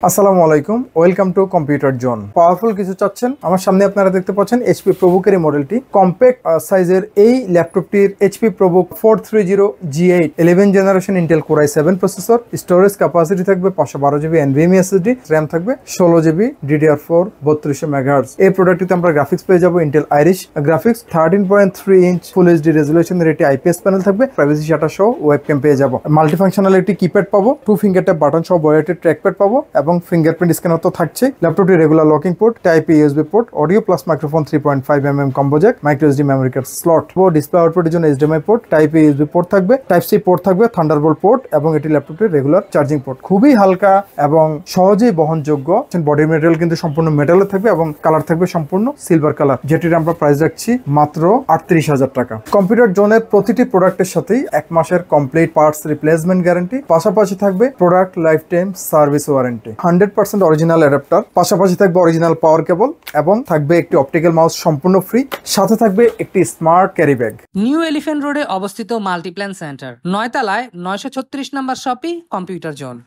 আসসালামু আলাইকুম, welcome to computer zone. Powerful কিছু চাচ্ছেন, আমার সামনে আপনারা দেখতে পাচ্ছেন এইচপি প্রবুকের এই মডেলটি। কম্প্যাক্ট সাইজের এই ল্যাপটপটির HP ProBook 430G8 11 generation Intel core i7 processor. Storage capacity থাকবে 512GB NVMe SSD, র্যাম থাকবে 16GB DDR4 3200 MHz। এই প্রোডাক্টটিতে আমরা গ্রাফিক্স পেয়ে যাবো Intel Iris graphics, 13.3 inch full HD রেজুলেশনের একটি IPS প্যানেল থাকবে, প্রাইভেসি শাটার সহ ওয়েবক্যাম পেয়ে যাবো। মাল্টিফাংশনাল একটি কিপ্যাড পাবো, 2 ফিঙ্গার ট্যাপ বাটন সহ বয়ারেটেড ট্র্যাকপ্যাড পাবো এবং ফিঙ্গারপ্রিন্ট স্ক্যানার তো থাকছে। ল্যাপটপটি regular locking port, type A USB port, audio plus microphone 3.5mm combo jack, micro SD memory card slot ও ডিসপ্লে আউটপুটের জন্য HDMI port, type A USB port থাকবে, টাইপ সি পোর্ট থাকবে, থান্ডারবোল্ট পোর্ট এবং এটি ল্যাপটপটির রেগুলার চার্জিং পোর্ট। খুবই হালকা এবং সহজেই বহনযোগ্য। বডি মেটেরিয়াল কিন্তু সম্পূর্ণ মেটালের থাকবে এবং কালার থাকবে সম্পূর্ণ সিলভার কালার, যেটির আমরা প্রাইস রাখছি মাত্র 38,000 টাকা। কম্পিউটার জোনের প্রতিটি প্রোডাক্টের সাথেই 1 মাসের কমপ্লিট পার্টস রিপ্লেসমেন্ট গ্যারান্টি, পাশাপাশি থাকবে product life time service warranty, 100% original adapter, পাশাপাশি থাকবে অরিজিনাল পাওয়ার কেবল এবং থাকবে একটি অপটিক্যাল মাউস সম্পূর্ণ ফ্রি, সাথে থাকবে একটি smart carry bag. New elephant রোডে অবস্থিত মাল্টিপ্ল্যান সেন্টার, 9 তলায় 936 নম্বর শপি, কম্পিউটার জোন।